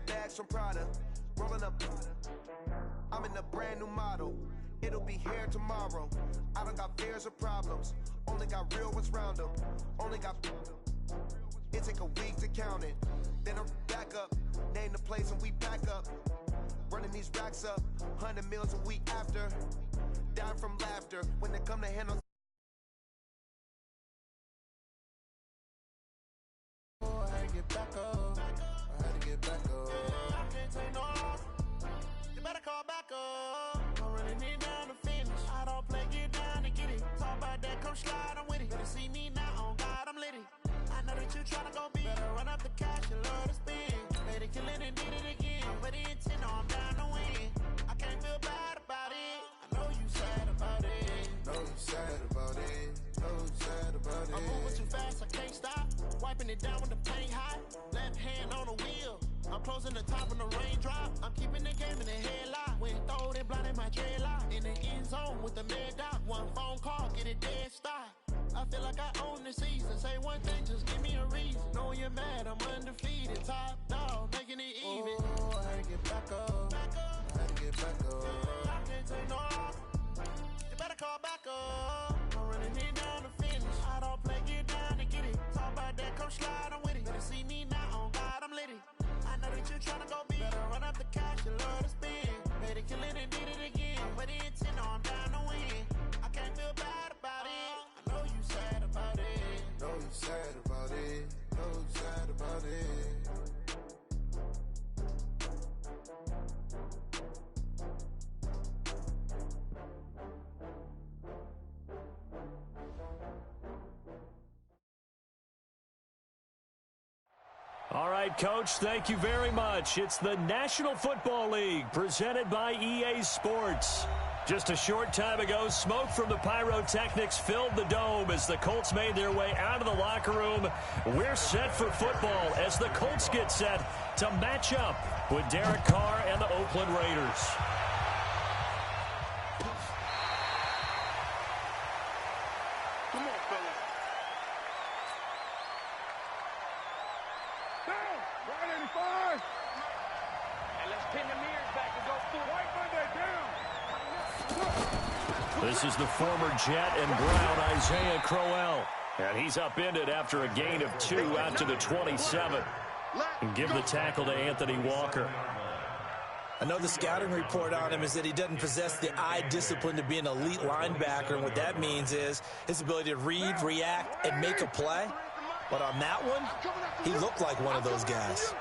bags from Prada. Rolling up. I'm in a brand new model. It'll be here tomorrow. I don't got fears or problems. Only got real ones round them. Only got. It take a week to count it. Then I'm back up. Name the place and we back up. Running these racks up. 100 meals a week after. Dying from laughter when they come to handle. Oh, I had to get back up. I had to get back up. I can't take no loss. You better call back up. I'm running it down to finish. I don't play, get down to get it. Talk about that, come slide, I'm with it. Better see me now, on God, I'm litty. I know that you tryna go big. Better run up the cash, you love to spend. Made it, kill it, and did it again. I'm with the intent, no, I'm down to win. I can't feel bad about it. I know you sad about it. Know you sad about it. Know you sad about it. I'm moving too fast, I can't stop. Wiping it down with the paint hot. Left hand on the wheel. I'm closing the top of the raindrop. I'm keeping the game in the headlock. When throwed and blinded my dreadlock. In the end zone with the mad dot. One phone call, get it dead stop. I feel like I own the season. Say one thing, just give me a reason. Knowing you're mad, I'm undefeated. Top dog, making it even. Oh, I had to get back up. I had to get back up. I can't take no loss. You better call back up. I'm running it down to finish. I don't play, get down to get it. Talk about that, come slide, I'm with it. Better see me now, on God, I'm litty. I know that you tryna go big. Better run up the cash, you love to spend. Made it, kill it, and did it again. But the intent, no, I'm down to win. I can't feel bad about it. I know you sad about it. Know you sad about it. Know you sad about it. All right, Coach, thank you very much. It's the National Football League presented by EA Sports. Just a short time ago, smoke from the pyrotechnics filled the dome as the Colts made their way out of the locker room. We're set for football as the Colts get set to match up with Derek Carr and the Oakland Raiders. This is the former Jet and Brown, Isaiah Crowell. And he's upended after a gain of 2 out to the 27. And give the tackle to Anthony Walker. I know the scouting report on him is that he doesn't possess the eye discipline to be an elite linebacker. And what that means is his ability to read, react, and make a play. But on that one, he looked like one of those guys.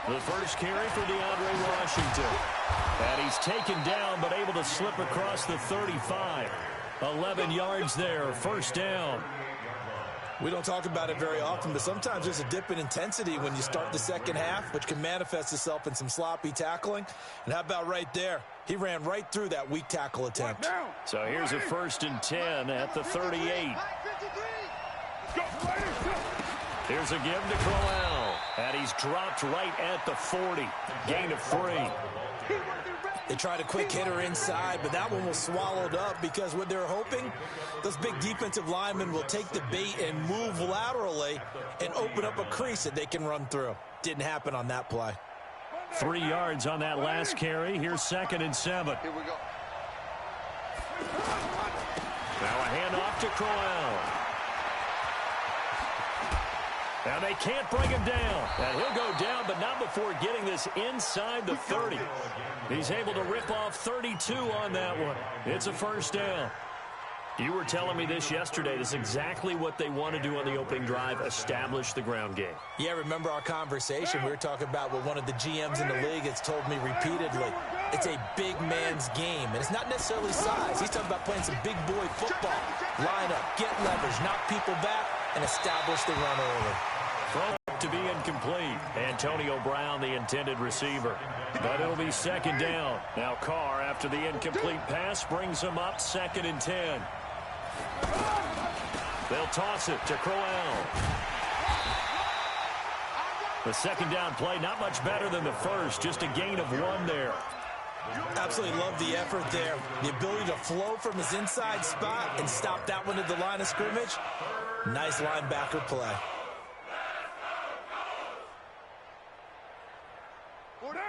The first carry for DeAndre Washington. And he's taken down but able to slip across the 35. 11 yards there, first down. We don't talk about it very often, but sometimes there's a dip in intensity when you start the second half, which can manifest itself in some sloppy tackling. And how about right there? He ran right through that weak tackle attempt. So here's a 1st and 10 at the 38. Here's a give to Crowell. And he's dropped right at the 40. Gain of 3. They tried a quick hitter inside, but that one was swallowed up because what they're hoping, those big defensive linemen will take the bait and move laterally and open up a crease that they can run through. Didn't happen on that play. 3 yards on that last carry. Here's 2nd and 7. Here we go. Now a handoff to Crowell. Now they can't bring him down. And he'll go down, but not before getting this inside the 30. He's able to rip off 32 on that one. It's a first down. You were telling me this yesterday. This is exactly what they want to do on the opening drive, establish the ground game. Yeah, remember our conversation? We were talking about what one of the GMs in the league has told me repeatedly. It's a big man's game, and it's not necessarily size. He's talking about playing some big boy football. Line up, get leverage, knock people back, and establish the run early. Throw to be incomplete. Antonio Brown, the intended receiver. But it'll be 2nd down. Now Carr, after the incomplete pass, brings him up 2nd and 10. They'll toss it to Crowell. The 2nd down play, not much better than the first, just a gain of 1 there. Absolutely love the effort there. The ability to flow from his inside spot and stop that one at the line of scrimmage. Nice linebacker play.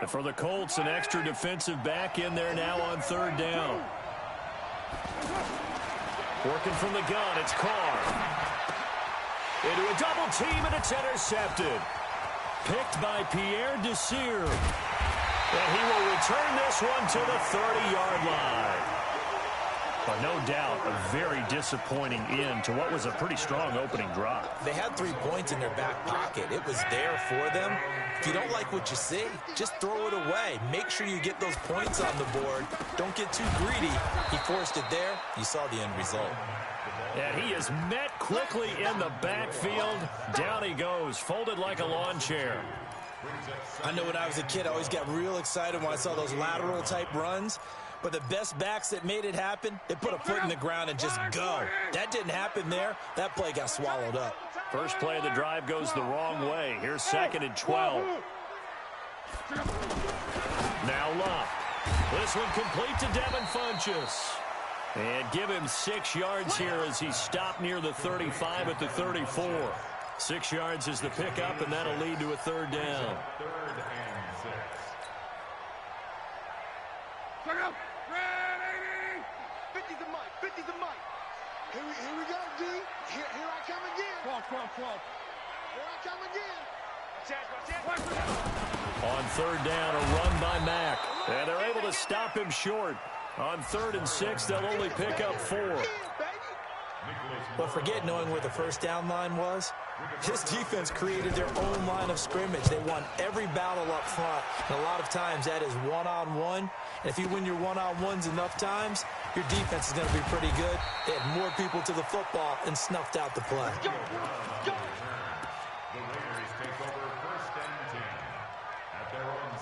For the Colts, an extra defensive back in there now on third down. Working from the gun, it's Carr. Into a double team, and it's intercepted. Picked by Pierre Desir. And he will return this one to the 30-yard line. But no doubt, a very disappointing end to what was a pretty strong opening drive. They had 3 points in their back pocket. It was there for them. If you don't like what you see, just throw it away. Make sure you get those points on the board. Don't get too greedy. He forced it there. You saw the end result. And he is met quickly in the backfield. Down he goes, folded like a lawn chair. I know when I was a kid, I always got real excited when I saw those lateral type runs. But the best backs that made it happen, they put a foot in the ground and just go. That didn't happen there. That play got swallowed up. First play of the drive goes the wrong way. Here's 2nd and 12. Now Luck. This one complete to Devin Funchess. And give him 6 yards here as he stopped near the 35 at the 34. 6 yards is the pickup, and that'll lead to a third down. Here we go, D. Here I come again. Here I come again. On third down, a run by Mack. And they're able to stop him short. On 3rd and 6, they'll only pick up 4. But forget knowing where the first down line was. This defense created their own line of scrimmage. They won every battle up front. And a lot of times that is one-on-one. And if you win your one-on-ones enough times, your defense is going to be pretty good. They had more people to the football and snuffed out the play.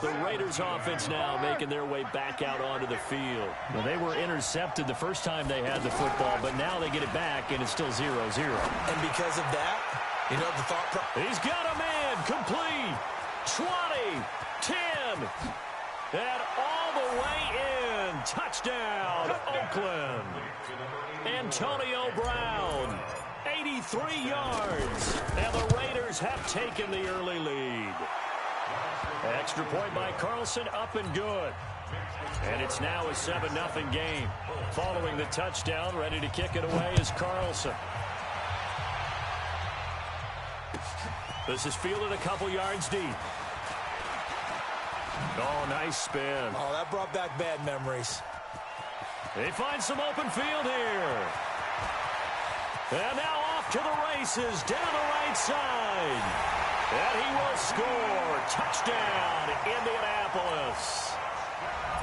The Raiders offense now making their way back out onto the field. Well, they were intercepted the first time they had the football, but now they get it back, and it's still 0-0. And because of that, you know the thought process. He's got a man complete. 20, 10, and all the way in. Touchdown, Oakland. Antonio Brown, 83 yards. And the Raiders have taken the early lead. Extra point by Carlson, up and good. And it's now a 7-0 game. Following the touchdown, ready to kick it away is Carlson. This is fielded a couple yards deep. Oh, nice spin. Oh, that brought back bad memories. They find some open field here. And now off to the races, down the right side. And he will score. Touchdown, Indianapolis.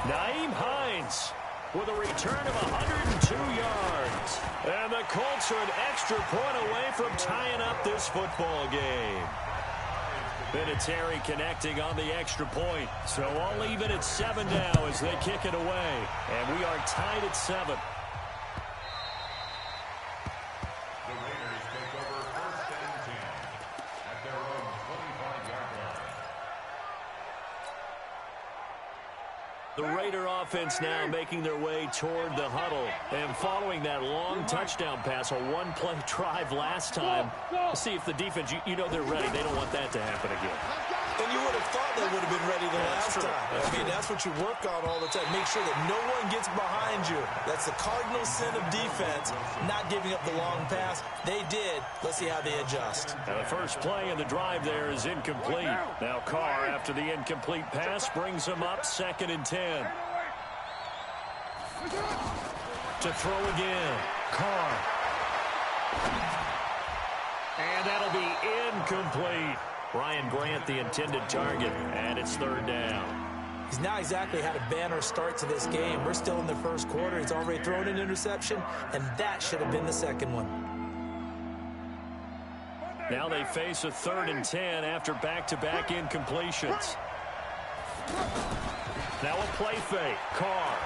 Nyheim Hines with a return of 102 yards. And the Colts are an extra point away from tying up this football game. Vinatieri connecting on the extra point. So all even at 7 now as they kick it away. And we are tied at 7. The Raider offense now making their way toward the huddle. And following that long touchdown pass, a one-play drive last time. Let's see if the defense, you know they're ready. They don't want that to happen again. And you would have thought they would have been ready the last time. I mean, that's what you work on all the time. Make sure that no one gets behind you. That's the cardinal sin of defense, not giving up the long pass. They did. Let's see how they adjust. Now the first play in the drive there is incomplete. Now Carr, after the incomplete pass, brings him up 2nd and 10. To throw again. Carr. And that'll be incomplete. Ryan Grant, the intended target, and it's 3rd down. He's not exactly had a banner start to this game. We're still in the first quarter. He's already thrown an interception, and that should have been the second one. Now they face a 3rd and 10 after back-to-back incompletions. Now a play fake. Carr.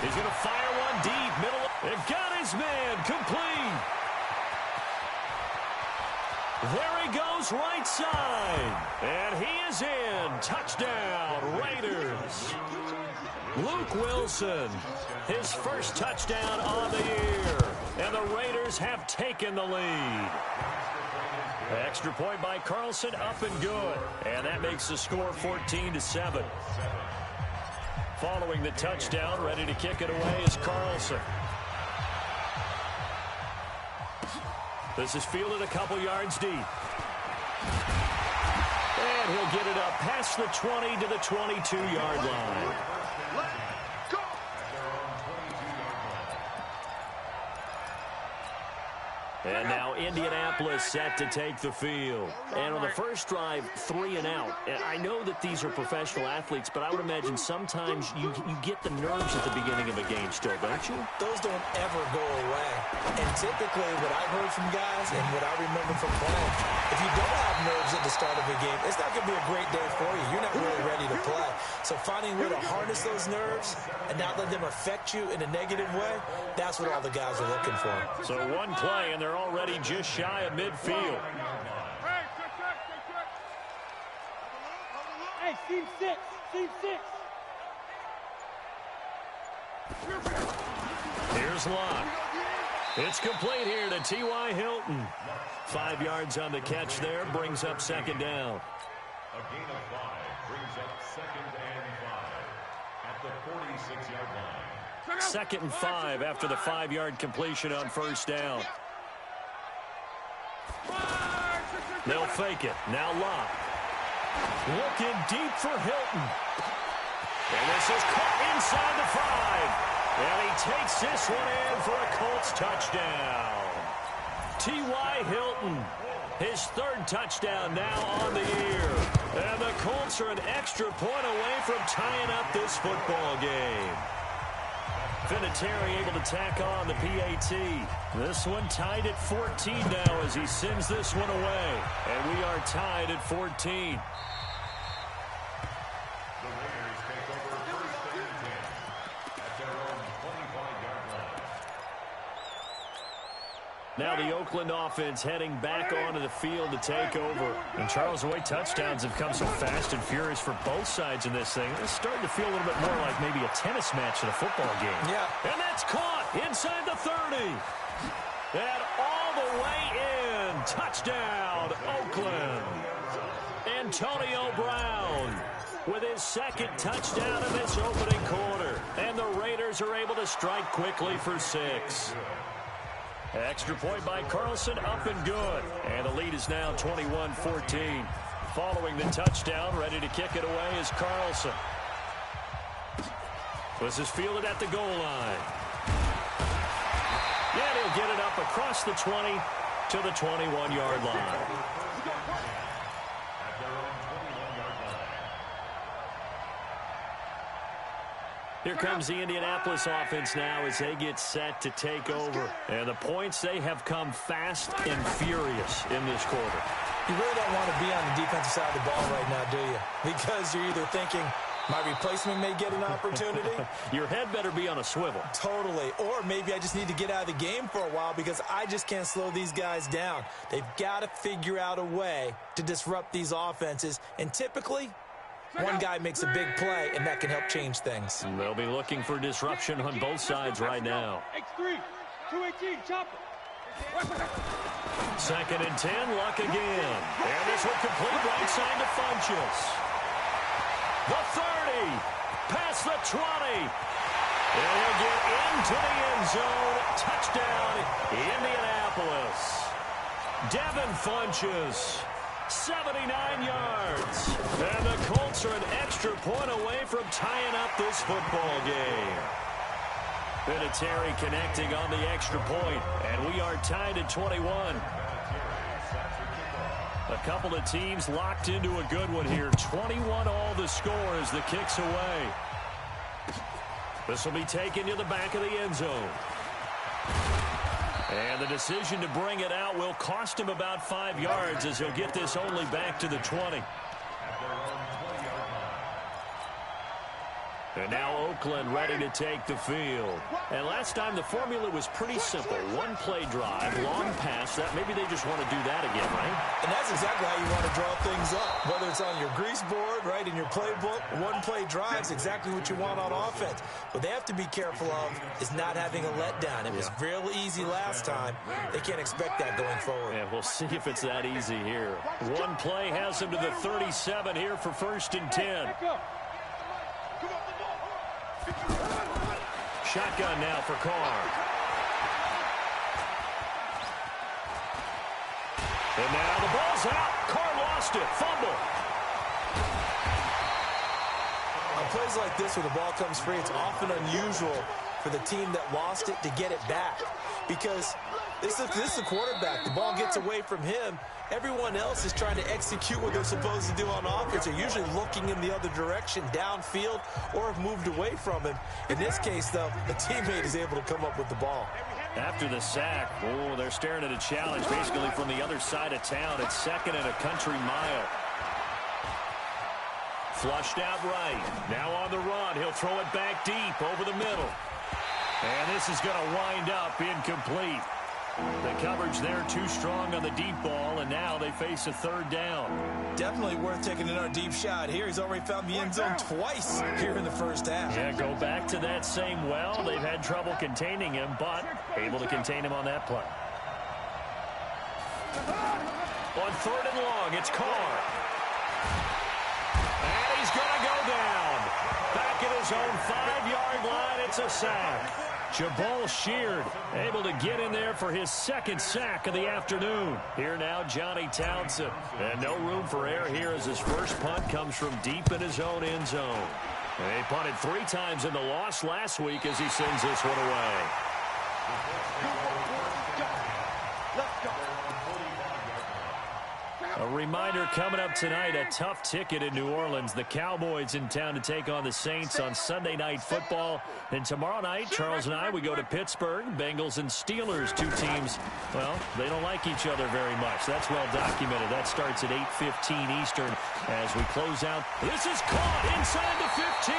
He's going to fire one deep. Middle. And got his man complete. There he goes right side. And he is in. Touchdown, Raiders. Luke Wilson, his first touchdown on the year. And the Raiders have taken the lead. Extra point by Carlson, up and good. And that makes the score 14-7. Following the touchdown, ready to kick it away is Carlson. This is fielded a couple yards deep. And he'll get it up past the 20 to the 22-yard line. And now Indianapolis set to take the field. And on the first drive, 3 and out. And I know that these are professional athletes, but I would imagine sometimes you get the nerves at the beginning of a game still, don't you? Those don't ever go away. And typically what I heard from guys and what I remember from playing, if you don't have nerves at the start of a game, it's not going to be a great day for you. You're not really ready to play. So finding a way to harness those nerves and not let them affect you in a negative way, that's what all the guys are looking for. So one play, and they're already just shy of midfield. Hey, Steve 6. Here's Locke. It's complete here to T.Y. Hilton. 5 yards on the catch there, brings up second down. A gain of 5 brings up 2nd and 5 at the 46-yard line. 2nd and 5 after the 5-yard completion on first down. They'll fake it. Now Locke. Looking deep for Hilton. And this is caught inside the 5. And he takes this one in for a Colts touchdown. T.Y. Hilton, his 3rd touchdown now on the year. And the Colts are an extra point away from tying up this football game. Vinatieri able to tack on the PAT. This one tied at 14 now as he sends this one away. And we are tied at 14. The Raiders take over 1st and 10 at their own 25-yard line. Now the Oakland offense heading back onto the field to take over. And Charles, the way touchdowns have come so fast and furious for both sides in this thing, it's starting to feel a little bit more like maybe a tennis match than a football game. Yeah. And that's caught inside the 30. And all the way in. Touchdown, Oakland. Antonio Brown with his 2nd touchdown in this opening quarter. And the Raiders are able to strike quickly for 6. Extra point by Carlson, up and good. And the lead is now 21-14. Following the touchdown, ready to kick it away is Carlson. This is fielded at the goal line. And he'll get it up across the 20 to the 21-yard line. Here comes the Indianapolis offense now as they get set to take over. And the points, they have come fast and furious in this quarter. You really don't want to be on the defensive side of the ball right now, do you? Because you're either thinking, my replacement may get an opportunity. Your head better be on a swivel. Totally. Or maybe I just need to get out of the game for a while because I just can't slow these guys down. They've got to figure out a way to disrupt these offenses. And typically, one guy makes a big play, and that can help change things. And they'll be looking for disruption on both sides right now. X3, 218, chopper. 2nd and 10, Luck again. And this will complete right side to Funchess. The 30, past the 20. And he'll get into the end zone. Touchdown, Indianapolis. Devin Funchess, 79 yards. And the Colts are an extra point away from tying up this football game. Vinatieri connecting on the extra point, and we are tied at 21. A couple of teams locked into a good one here. 21 all the score as the kick's away. This will be taken to the back of the end zone. And the decision to bring it out will cost him about 5 yards as he'll get this only back to the 20. And now Oakland ready to take the field. And last time the formula was pretty simple. One play drive, long pass. That maybe they just want to do that again, right? And that's exactly how you want to draw things up. Whether it's on your grease board, right, in your playbook, one play drive's exactly what you want on offense. What they have to be careful of is not having a letdown. It was real easy last time. They can't expect that going forward. Yeah, we'll see if it's that easy here. One play has him to the 37 here for 1st and 10. Shotgun now for Carr. And now the ball's out. Carr lost it. Fumble. On plays like this where the ball comes free, it's often unusual for the team that lost it to get it back. Because this is the quarterback. The ball gets away from him. Everyone else is trying to execute what they're supposed to do on offense. They're usually looking in the other direction, downfield, or have moved away from him. In this case, though, the teammate is able to come up with the ball. After the sack, they're staring at a challenge basically from the other side of town. It's 2nd and a country mile. Flushed out right. Now on the run. He'll throw it back deep over the middle. And this is going to wind up incomplete. The coverage there too strong on the deep ball, and now they face a 3rd down. Definitely worth taking another deep shot here. He's already found the end zone twice here in the first half. Yeah, go back to that same well. They've had trouble containing him, but able to contain him on that play. On 3rd and long, it's Carr. And he's going to go down. Back at his own 5-yard line, it's a sack. Jabal Sheard able to get in there for his 2nd sack of the afternoon. Here now, Johnny Townsend. And no room for error here as his first punt comes from deep in his own end zone. And he punted 3 times in the loss last week as he sends this one away. A reminder coming up tonight, a tough ticket in New Orleans. The Cowboys in town to take on the Saints on Sunday Night Football. Then tomorrow night, Charles and I, we go to Pittsburgh. Bengals and Steelers, 2 teams, well, they don't like each other very much. That's well documented. That starts at 8:15 Eastern as we close out. This is caught inside the 15.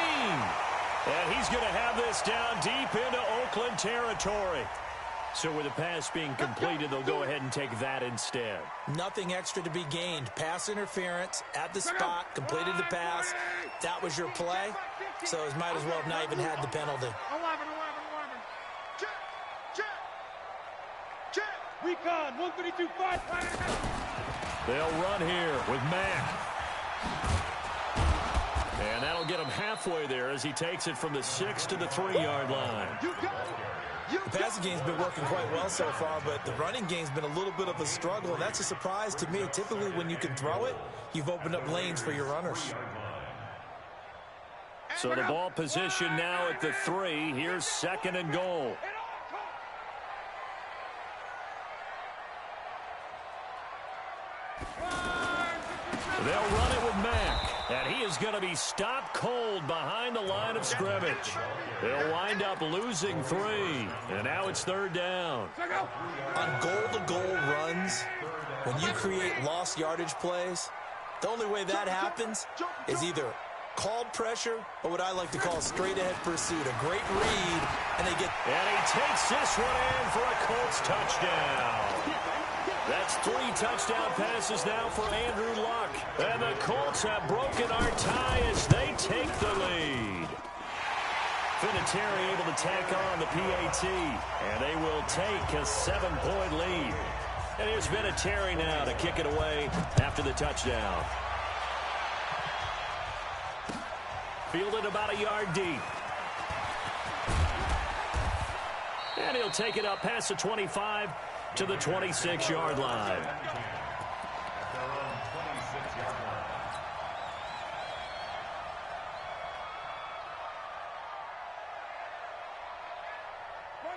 And he's going to have this down deep into Oakland territory. So with the pass being completed, they'll go ahead and take that instead. Nothing extra to be gained. Pass interference at the spot, completed the pass. That was your play. So it might as well have not even had the penalty. 11. Check. Weak on. 132-5. They'll run here with Mack. And that'll get him halfway there as he takes it from the 6 to the 3-yard line. The passing game's been working quite well so far, but the running game's been a little bit of a struggle, and that's a surprise to me. Typically, when you can throw it, you've opened up lanes for your runners. So the ball position now at the 3. Here's 2nd and goal. They'll run it with Mack. And he is going to be stopped cold behind the line of scrimmage. They'll wind up losing 3. And now it's 3rd down. On goal-to-goal runs, when you create lost yardage plays, the only way that happens is either called pressure or what I like to call straight-ahead pursuit. A great read, and they get... And he takes this one in for a Colts touchdown. That's 3 touchdown passes now for Andrew Luck. And the Colts have broken our tie as they take the lead. Vinatieri able to tack on the PAT. And they will take a 7-point lead. And here's Vinatieri now to kick it away after the touchdown. Fielded about a yard deep. And he'll take it up past the 25 to the 26-yard line.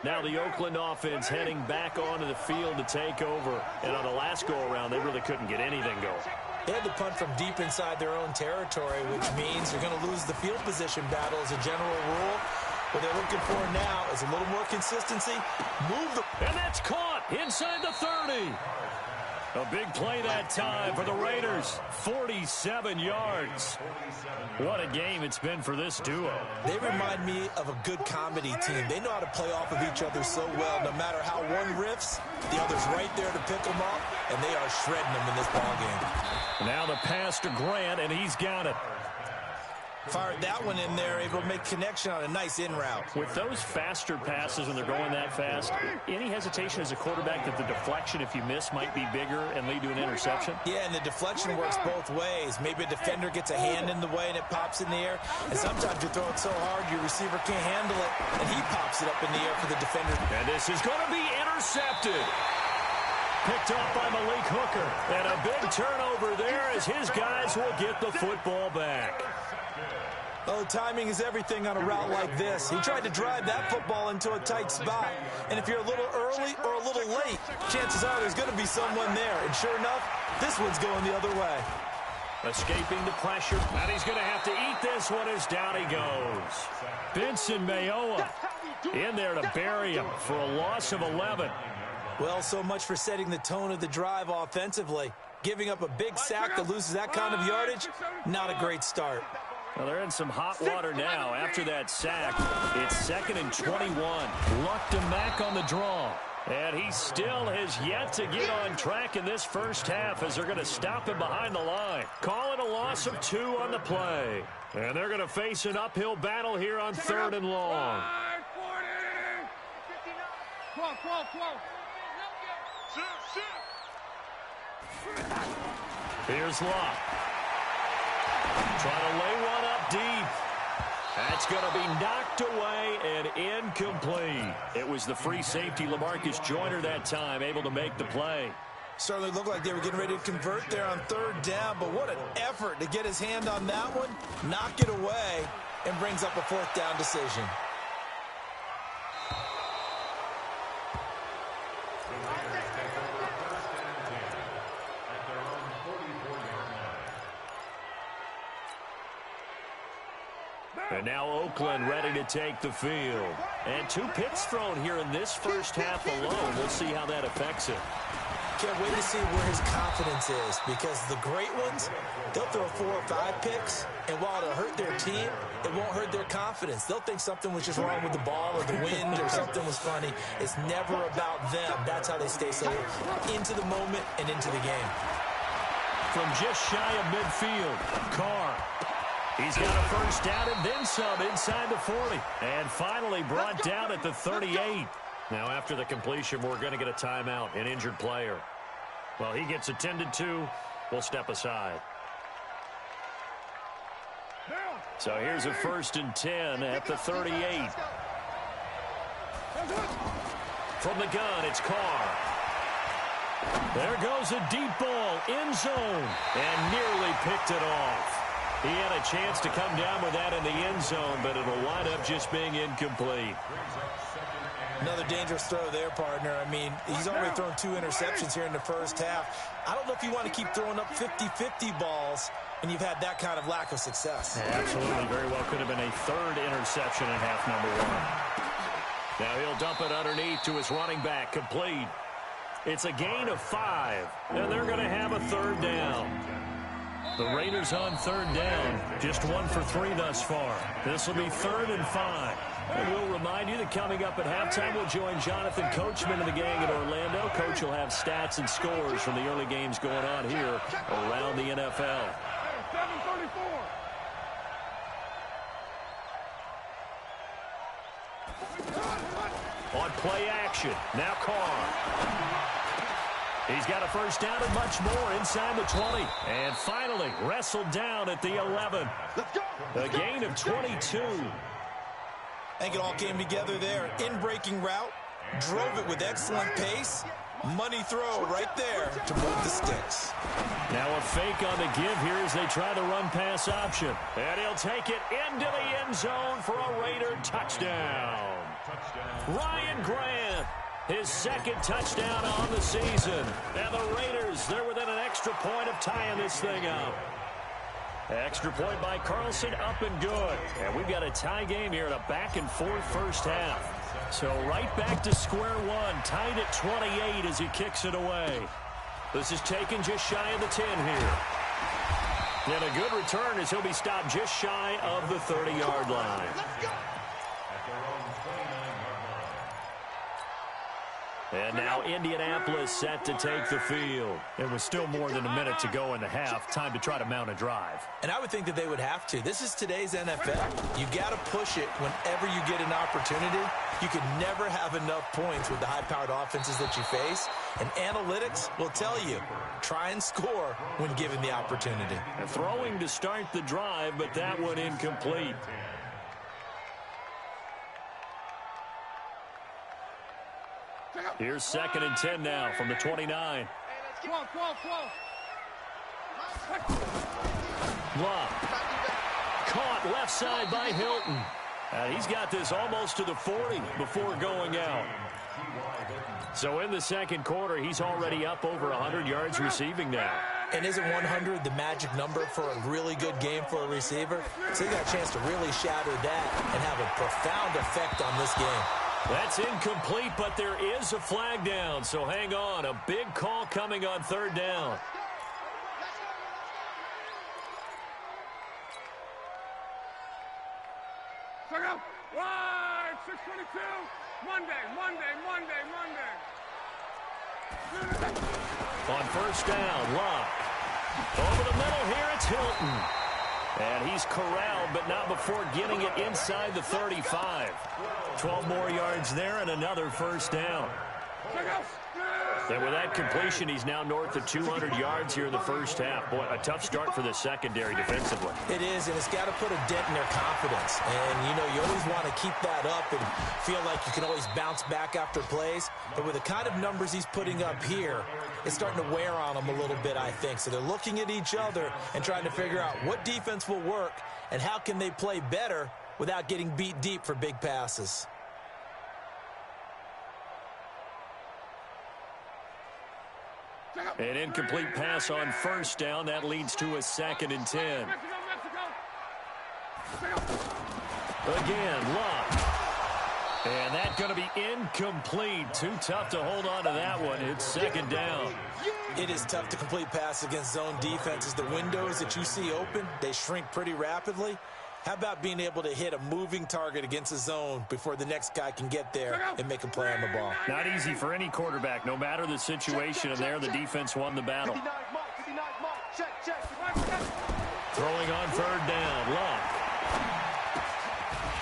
Now the Oakland offense heading back onto the field to take over. And on the last go-around, they really couldn't get anything going. They had to punt from deep inside their own territory, which means you're going to lose the field position battle as a general rule. What they're looking for now is a little more consistency. And that's caught inside the 30. A big play that time for the Raiders. 47 yards. What a game it's been for this duo. They remind me of a good comedy team. They know how to play off of each other so well. No matter how one riffs, the other's right there to pick them up, and they are shredding them in this ballgame. Now the pass to Grant, and he's got it. Fired that one in there, able to make connection on a nice in route. With those faster passes when they're going that fast, any hesitation as a quarterback that the deflection, if you miss, might be bigger and lead to an interception? Yeah, and the deflection works both ways. Maybe a defender gets a hand in the way and it pops in the air. And sometimes you throw it so hard your receiver can't handle it, and he pops it up in the air for the defender. And this is going to be intercepted. Picked up by Malik Hooker. And a big turnover there as his guys will get the football back. Oh, timing is everything on a route like this. He tried to drive that football into a tight spot. And if you're a little early or a little late, chances are there's going to be someone there. And sure enough, this one's going the other way. Escaping the pressure. And he's going to have to eat this one as down he goes. Benson Mayowa in there to bury him for a loss of 11. Well, so much for setting the tone of the drive offensively. Giving up a big sack that loses that kind of yardage, not a great start. Well, they're in some hot water now after that sack. It's 2nd and 21. Lucked him back on the draw. And he still has yet to get on track in this first half as they're going to stop him behind the line. Call it a loss of 2 on the play. And they're going to face an uphill battle here on 3rd and long. Here's Locke. Trying to lay one up deep. That's going to be knocked away and incomplete. It was the free safety, LaMarcus Joyner, that time, able to make the play. Certainly looked like they were getting ready to convert there on 3rd down, but what an effort to get his hand on that one, knock it away, and brings up a 4th down decision. And now Oakland ready to take the field. And 2 picks thrown here in this first half alone. We'll see how that affects it. Can't wait to see where his confidence is, because the great ones, they'll throw 4 or 5 picks, and while it'll hurt their team, it won't hurt their confidence. They'll think something was just wrong with the ball or the wind or something was funny. It's never about them. That's how they stay so into the moment and into the game. From just shy of midfield, Carr. He's got a first down and then some inside the 40. And finally brought down at the 38. Now after the completion, we're going to get a timeout, an injured player. Well, he gets attended to. We'll step aside. So here's a 1st and 10 at the 38. From the gun, it's Carr. There goes a deep ball, end zone, and nearly picked it off. He had a chance to come down with that in the end zone, but it'll wind up just being incomplete. Another dangerous throw there, partner. I mean, he's already thrown 2 interceptions here in the first half. I don't know if you want to keep throwing up 50-50 balls when you've had that kind of lack of success. Yeah, absolutely. Very well could have been a 3rd interception in half number 1. Now he'll dump it underneath to his running back, complete. It's a gain of 5, and they're going to have a 3rd down. The Raiders on 3rd down, just 1 for 3 thus far. This will be 3rd and 5. And we'll remind you that coming up at halftime, we'll join Jonathan Coachman and the gang in Orlando. Coach will have stats and scores from the early games going on here around the NFL. 734. On play action, now Carr. He's got a first down and much more inside the 20. And finally wrestled down at the 11. A gain of 22. I think it all came together there. In-breaking route, drove it with excellent pace. Money throw right there to move the sticks. Now a fake on the give here as they try to run pass option. And he'll take it into the end zone for a Raider touchdown. Ryan Grant, his 2nd touchdown on the season. And the Raiders, they're within an extra point of tying this thing up. Extra point by Carlson, up and good. And we've got a tie game here in a back-and-forth first half. So right back to square one, tied at 28 as he kicks it away. This is taken just shy of the 10 here. And a good return as he'll be stopped just shy of the 30-yard line. And now Indianapolis set to take the field. It was still more than a minute to go in the half. Time to try to mount a drive. And I would think that they would have to. This is today's NFL. You got to push it whenever you get an opportunity. You can never have enough points with the high-powered offenses that you face. And analytics will tell you, try and score when given the opportunity. And throwing to start the drive, but that one incomplete. Here's 2nd and 10 now from the 29. Love. Caught left side by Hilton. He's got this almost to the 40 before going out. So in the second quarter, he's already up over 100 yards receiving now. And isn't 100 the magic number for a really good game for a receiver? So he got a chance to really shatter that and have a profound effect on this game. That's incomplete, but there is a flag down, so hang on. A big call coming on 3rd down. Right, 6:22. Monday. On 1st down, Locke. Over the middle here, it's Hilton. And he's corralled, but not before getting it inside the 35. 12 more yards there and another 1st down. And with that completion, he's now north of 200 yards here in the first half. Boy, a tough start for the secondary defensively. It is, and it's got to put a dent in their confidence. And, you know, you always want to keep that up and feel like you can always bounce back after plays. But with the kind of numbers he's putting up here, it's starting to wear on them a little bit, I think. So they're looking at each other and trying to figure out what defense will work and how can they play better without getting beat deep for big passes. An incomplete pass on 1st down. That leads to a 2nd and 10. Again, Locke. And that's going to be incomplete. Too tough to hold on to that one. It's 2nd down. It is tough to complete pass against zone defenses. The windows that you see open, they shrink pretty rapidly. How about being able to hit a moving target against a zone before the next guy can get there and make a play on the ball? Not easy for any quarterback, no matter the situation, and there the defense won the battle. Throwing on 3rd down, Locke.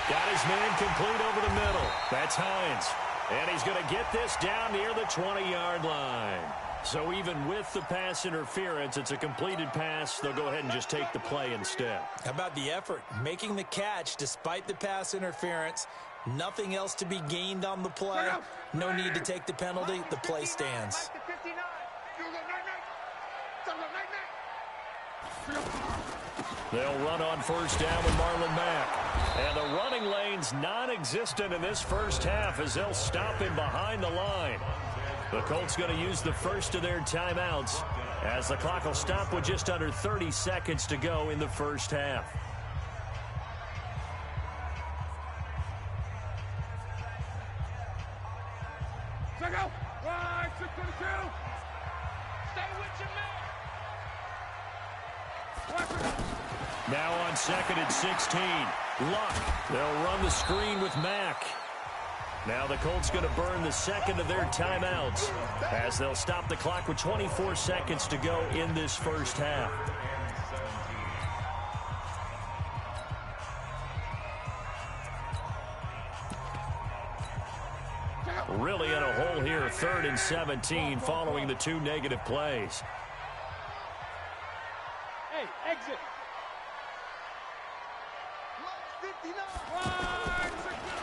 Got his man complete over the middle. That's Hines. And he's going to get this down near the 20-yard line. So even with the pass interference, it's a completed pass. They'll go ahead and just take the play instead. How about the effort? Making the catch despite the pass interference. Nothing else to be gained on the play. No need to take the penalty. The play stands. They'll run on 1st down with Marlon Mack. And the running lane's non-existent in this first half as they'll stop him behind the line. The Colts going to use the first of their timeouts as the clock will stop with just under 30 seconds to go in the first half. Right, 6:22. Stay with your man. Now on 2nd and 16. Luck. They'll run the screen with Mack. Now the Colts going to burn the 2nd of their timeouts as they'll stop the clock with 24 seconds to go in this first half. Really in a hole here, 3rd and 17 following the 2 negative plays. Hey, exit.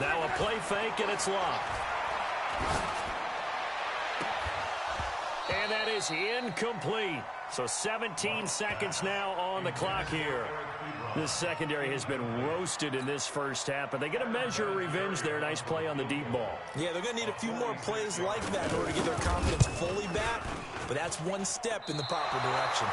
Now a play fake, and it's Locke. And that is incomplete. So 17 seconds now on the clock here. This secondary has been roasted in this first half, but they get a measure of revenge there. Nice play on the deep ball. Yeah, they're going to need a few more plays like that in order to get their confidence fully back, but that's one step in the proper direction.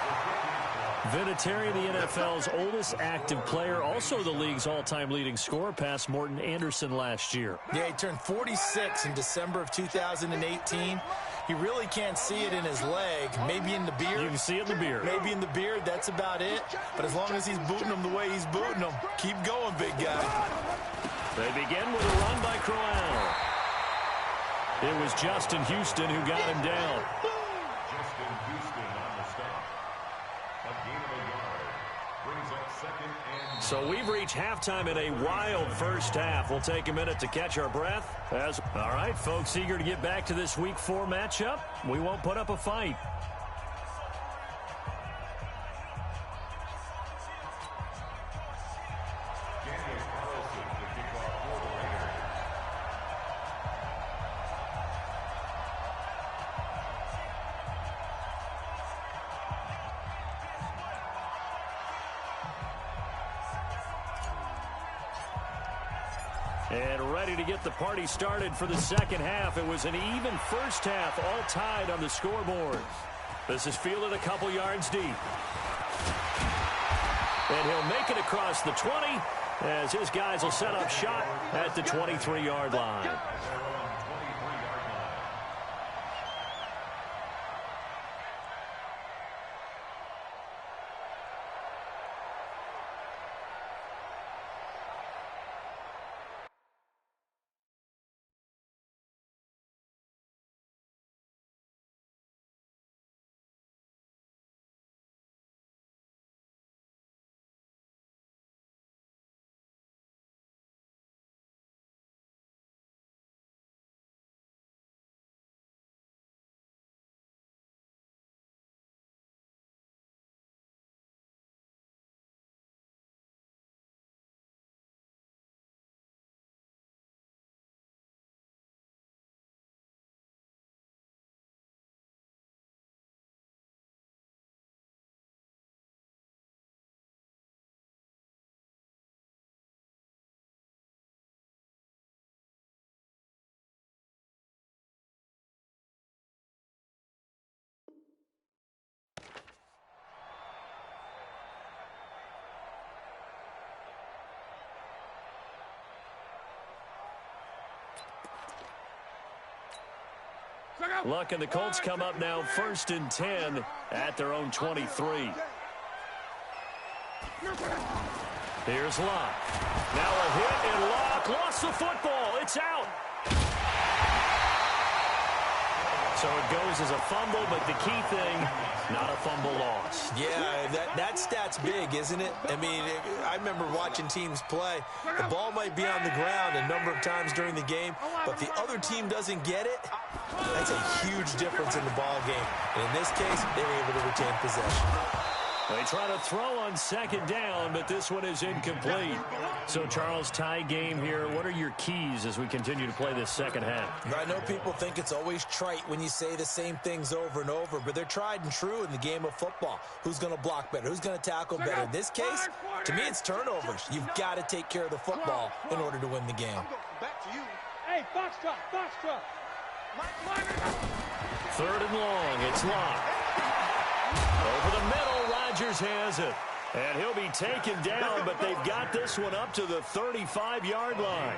Vinatieri, the NFL's oldest active player, also the league's all-time leading scorer, past Morton Anderson last year. Yeah, he turned 46 in December of 2018. He really can't see it in his leg. Maybe in the beard. You can see it in the beard. Maybe in the beard. That's about it. But as long as he's booting him the way he's booting him, keep going, big guy. They begin with a run by Crowell. It was Justin Houston who got him down. Justin Houston on the stop. A gain of a yard. Brings up second and... So we've reached halftime in a wild first half. We'll take a minute to catch our breath. All right, folks, eager to get back to this Week 4 matchup. We won't put up a fight. And ready to get the party started for the second half. It was an even first half, all tied on the scoreboard. This is fielded a couple yards deep. And he'll make it across the 20 as his guys will set up shop at the 23-yard line. Luck and the Colts come up now 1st and 10 at their own 23. Here's Luck. Now a hit, and Luck lost the football. It's out. So it goes as a fumble, but the key thing, not a fumble loss. Yeah, that stat's big, isn't it? I mean, I remember watching teams play. The ball might be on the ground a number of times during the game, but the other team doesn't get it. That's a huge difference in the ball game. And in this case, they were able to retain possession. They try to throw on second down, but this one is incomplete. So, Charles, tie game here. What are your keys as we continue to play this second half? I know people think it's always trite when you say the same things over and over, but they're tried and true in the game of football. Who's going to block better? Who's going to tackle better? In this case, to me, it's turnovers. You've got to take care of the football in order to win the game. Back to you. Hey, box truck, box truck. 3rd and long. It's Locke. Over the middle, Rodgers has it. And he'll be taken down, but they've got this one up to the 35-yard line.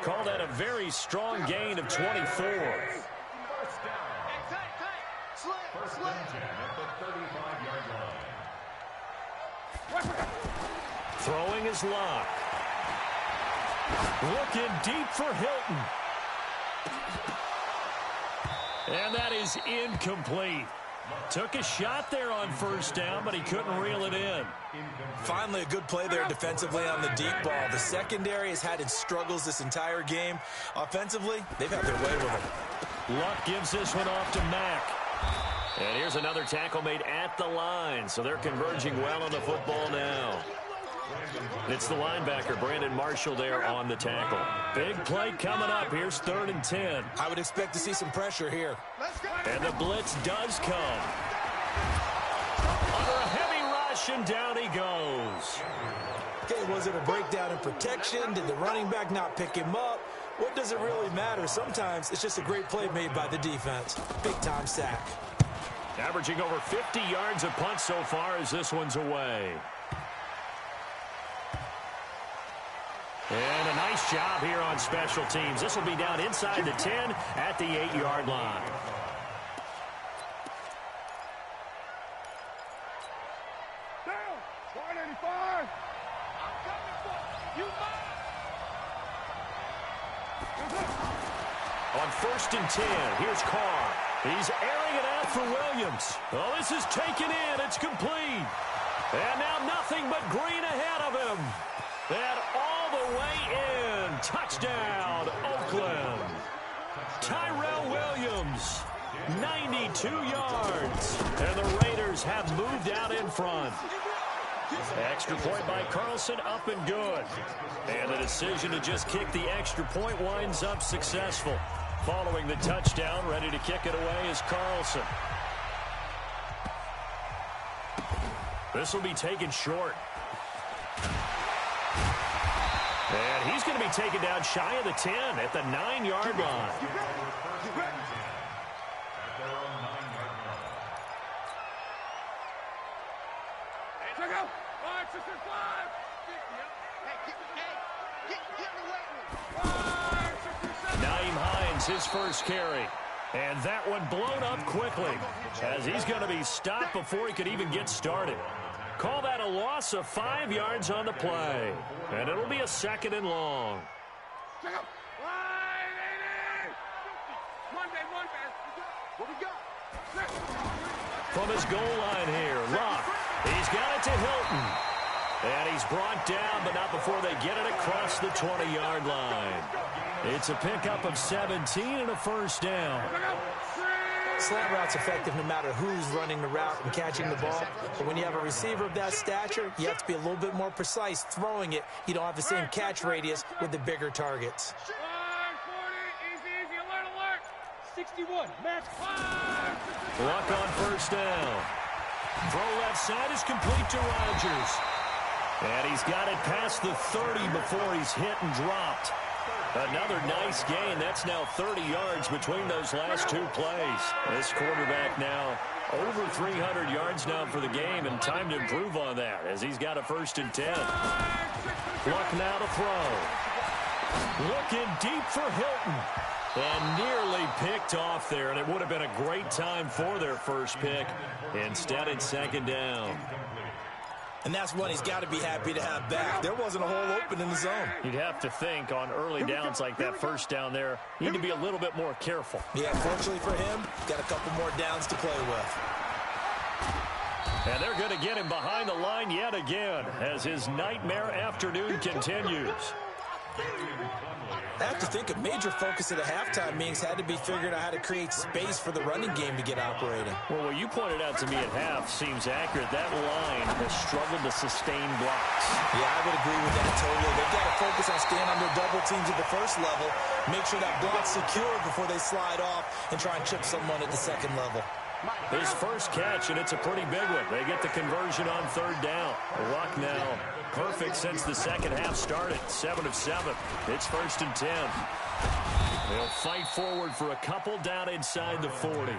Call that a very strong gain of 24. First and 10 at the 35-yard line. Throwing is Locke. Looking deep for Hilton. And that is incomplete. Took a shot there on first down, but he couldn't reel it in. Finally, a good play there defensively on the deep ball. The secondary has had its struggles this entire game. Offensively, they've had their way with it. Luck gives this one off to Mack. And here's another tackle made at the line, so they're converging well on the football now. It's the linebacker, Brandon Marshall, there on the tackle. Big play coming up. Here's 3rd and 10. I would expect to see some pressure here. And the blitz does come. Under a heavy rush, and down he goes. Okay, was it a breakdown in protection? Did the running back not pick him up? What does it really matter? Sometimes it's just a great play made by the defense. Big-time sack. Averaging over 50 yards a punt so far as this one's away. And a nice job here on special teams. This will be down inside the 10 at the 8-yard line. I'm coming for you. On 1st and 10, here's Carr. He's airing it out for Williams. Oh, this is taken in. It's complete. And now nothing but green ahead of him. And all the way in. Touchdown, Oakland. Tyrell Williams, 92 yards. And the Raiders have moved out in front. Extra point by Carlson, up and good. And the decision to just kick the extra point winds up successful. Following the touchdown, ready to kick it away is Carlson. This will be taken short. And he's going to be taken down shy of the 10 at the 9-yard line. Nyheim Hines, his first carry. And that one blown up quickly as he's going to be stopped before he could even get started. Call that a loss of 5 yards on the play. And it'll be a 2nd and long. From his goal line here, Luck. He's got it to Hilton. And he's brought down, but not before they get it across the 20-yard line. It's a pickup of 17 and a first down. Slant route's effective no matter who's running the route and catching the ball. But when you have a receiver of that stature, you have to be a little bit more precise throwing it. You don't have the same catch radius with the bigger targets. 61, match 5. Luck on first down. Throw left side is complete to Rodgers. And he's got it past the 30 before he's hit and dropped. Another nice gain. That's now 30 yards between those last 2 plays. This quarterback now over 300 yards now for the game, and time to improve on that as he's got a 1st and 10. Luck now to throw. Looking deep for Hilton. And nearly picked off there, and it would have been a great time for their first pick. Instead, it's 2nd down. And that's one he's got to be happy to have back. There wasn't a hole open in the zone. You'd have to think on early downs like that first down there, you need to be a little bit more careful. Yeah, fortunately for him, got a couple more downs to play with. And they're going to get him behind the line yet again as his nightmare afternoon continues. I have to think a major focus of the halftime meetings had to be figuring out how to create space for the running game to get operating. Well, what you pointed out to me at half seems accurate. That line has struggled to sustain blocks. Yeah, I would agree with that totally. They've got to focus on staying under double teams at the first level, make sure that block's secure before they slide off and try and chip someone at the 2nd level. His first catch, and it's a pretty big one. They get the conversion on 3rd down. Luck now perfect since the second half started. 7 of 7. It's 1st and 10. They'll fight forward for a couple down inside the 40.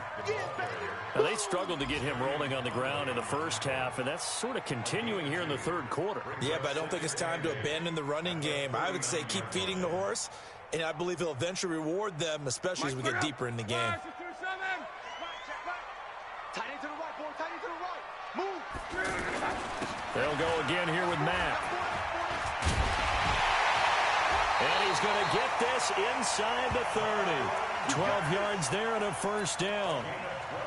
Now, they struggled to get him rolling on the ground in the first half, and that's sort of continuing here in the 3rd quarter. Yeah, but I don't think it's time to abandon the running game. I would say keep feeding the horse, and I believe he'll eventually reward them, especially as we get deeper in the game. They'll go again here with Mack. And he's going to get this inside the 30. 12 yards there and a first down.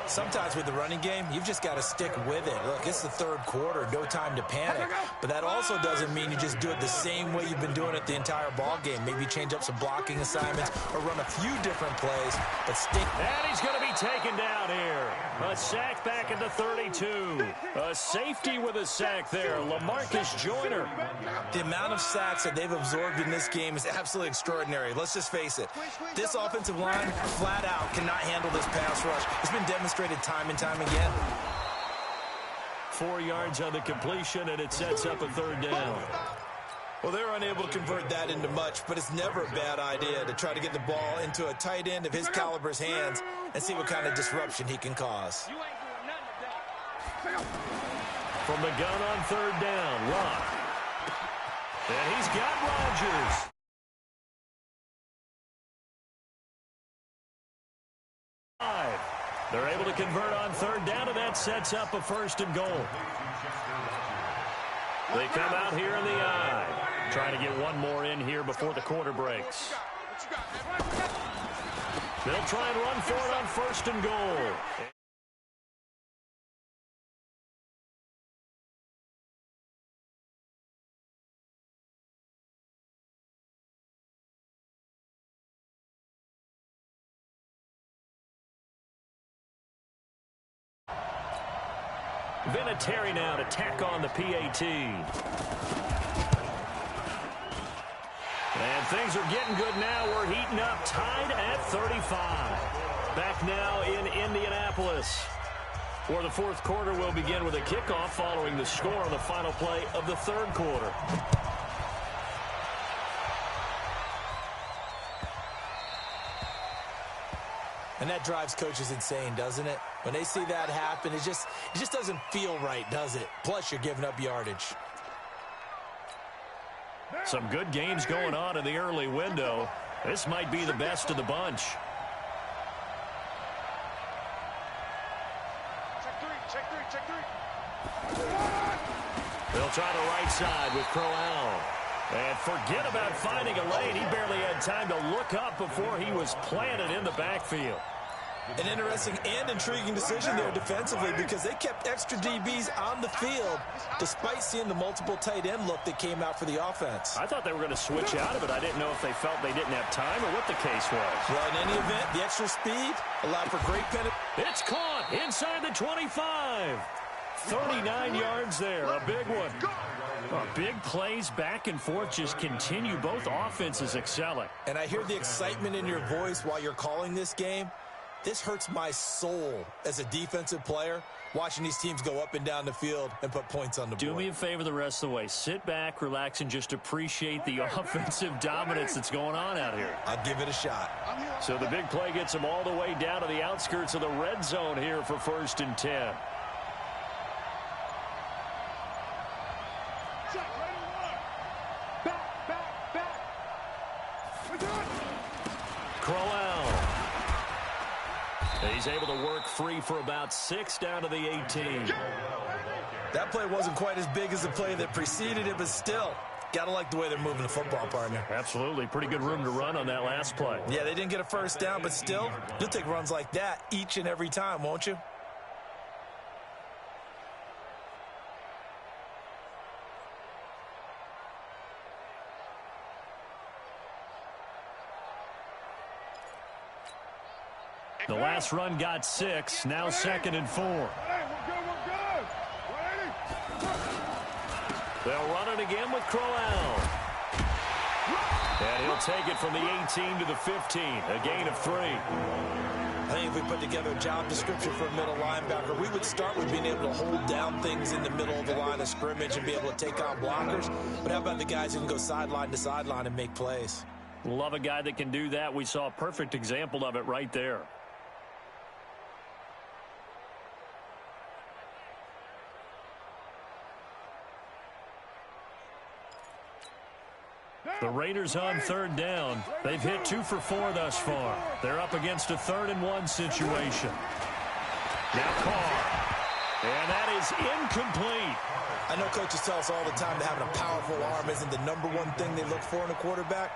Sometimes with the running game, you've just got to stick with it. Look, it's the 3rd quarter, no time to panic. But that also doesn't mean you just do it the same way you've been doing it the entire ball game. Maybe change up some blocking assignments or run a few different plays, but stick. And he's going to be taken down here. A sack back at the 32. A safety with a sack there. LaMarcus Joyner. The amount of sacks that they've absorbed in this game is absolutely extraordinary. Let's just face it. This offensive line, flat out, cannot handle this pass rush. It's been demonstrated time and time again. 4 yards on the completion, and it sets up a 3rd down. Well, they're unable to convert that into much, but it's never a bad idea to try to get the ball into a tight end of his caliber's hands and see what kind of disruption he can cause. From the gun on 3rd down, Luck. And he's got Rodgers. They're able to convert on 3rd down, and that sets up a 1st and goal. They come out here in the I. Trying to get one more in here before the quarter breaks. They'll try and run for it on 1st and goal. Vinatieri now to tack on the PAT. And things are getting good now. We're heating up, tied at 35. Back now in Indianapolis, where the 4th quarter will begin with a kickoff following the score on the final play of the 3rd quarter. And that drives coaches insane, doesn't it? When they see that happen, it just doesn't feel right, does it? Plus, you're giving up yardage. Some good games going on in the early window. This might be the best of the bunch. Check three. They'll try the right side with Crowell. And forget about finding a lane. He barely had time to look up before he was planted in the backfield. An interesting and intriguing decision there defensively because they kept extra DBs on the field despite seeing the multiple tight end look that came out for the offense. I thought they were going to switch out of it. I didn't know if they felt they didn't have time or what the case was. Well, in any event, the extra speed allowed for great penalty. It's caught inside the 25. 39 yards there, a big one. Big plays back and forth just continue. Both offenses excelling. And I hear the excitement in your voice while you're calling this game. This hurts my soul as a defensive player, watching these teams go up and down the field and put points on the board. Do me a favor the rest of the way. Sit back, relax, and just appreciate the offensive dominance that's going on out here. I'll give it a shot. So the big play gets them all the way down to the outskirts of the red zone here for 1st and 10. Crowell. He's able to work free for about 6 down to the 18. That play wasn't quite as big as the play that preceded it, but still, gotta like the way they're moving the football, partner. Absolutely. Pretty good room to run on that last play. Yeah, they didn't get a first down, but still, you'll take runs like that each and every time, won't you? The last run got 6. Now 2nd and 4. They'll run it again with Crowell. And he'll take it from the 18 to the 15. A gain of 3. I think if we put together a job description for a middle linebacker, we would start with being able to hold down things in the middle of the line of scrimmage and be able to take on blockers. But how about the guys who can go sideline to sideline and make plays? Love a guy that can do that. We saw a perfect example of it right there. The Raiders on 3rd down. They've hit 2 for 4 thus far. They're up against a 3rd and 1 situation. Now Carr. And that is incomplete. I know coaches tell us all the time that having a powerful arm isn't the #1 thing they look for in a quarterback.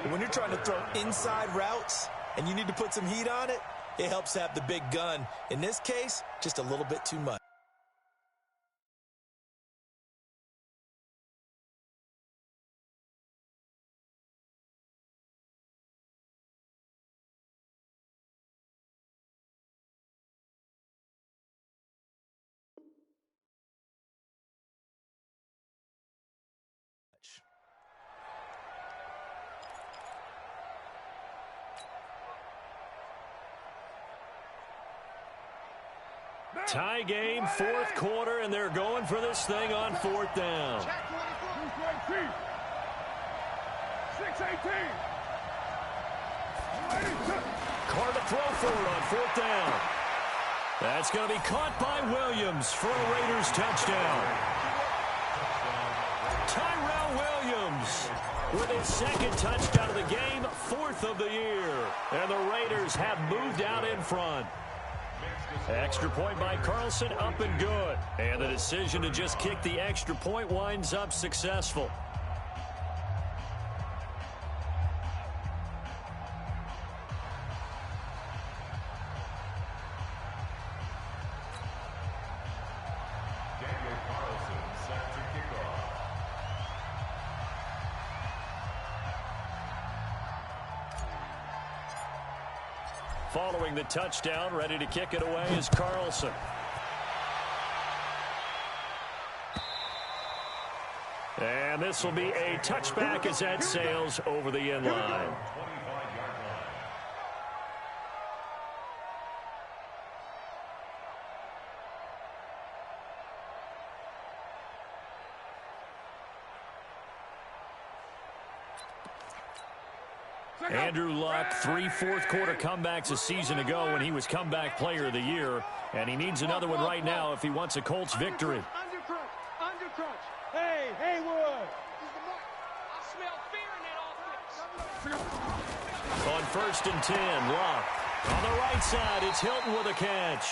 But when you're trying to throw inside routes and you need to put some heat on it, it helps have the big gun. In this case, just a little bit too much. Tie game, 4th quarter, and they're going for this thing on 4th down. 6-18. Carr to throw for it on 4th down. That's going to be caught by Williams for a Raiders touchdown. Tyrell Williams with his 2nd touchdown of the game, 4th of the year. And the Raiders have moved out in front. Extra point by Carlson, up and good. And the decision to just kick the extra point winds up successful. Daniel Carlson set to kick off. Following the touchdown, ready to kick it away is Carlson. And this will be a touchback as that sails over the end line. 25-yard line. Andrew Luck, 3 fourth-quarter comebacks a season ago when he was comeback player of the year, and he needs another one right now if he wants a Colts victory. Undercrunch. Hey, Haywood. I smell fear in that offense. On 1st and 10, Luck. On the right side, it's Hilton with a catch.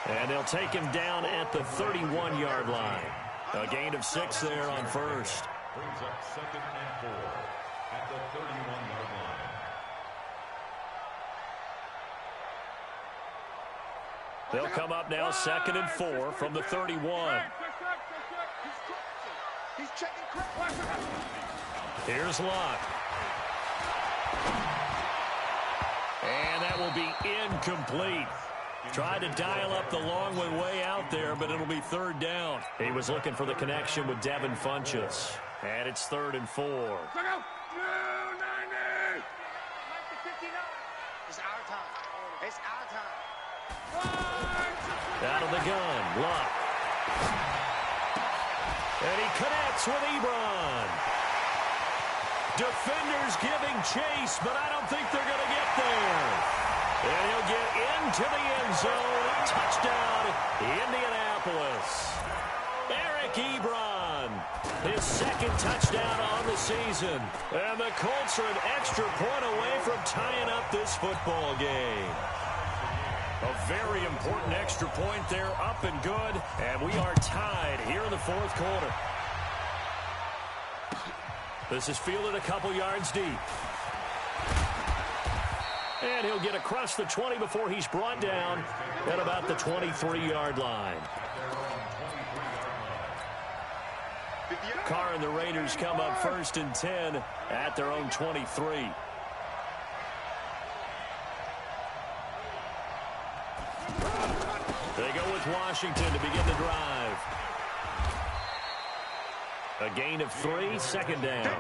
And they'll take him down at the 31-yard line. A gain of 6 there on first. Brings up 2nd and 4 at the 31-yard line. They'll come up now 2nd and 4 from the 31. He's checking quick. Here's Luck. And that will be incomplete. Tried to dial up the long one way out there, but it'll be 3rd down. He was looking for the connection with Devin Funchess. And it's 3rd and 4. It's our time. It's our time. Out of the gun, Luck. And he connects with Ebron. Defenders giving chase, but I don't think they're going to get there. And he'll get into the end zone. Touchdown, Indianapolis. Eric Ebron, his 2nd touchdown on the season. And the Colts are an extra point away from tying up this football game. A very important extra point there, up and good. And we are tied here in the 4th quarter. This is fielded a couple yards deep. And he'll get across the 20 before he's brought down at about the 23-yard line. Carr and the Raiders come up 1st and 10 at their own 23. They go with Washington to begin the drive. A gain of 3, 2nd down.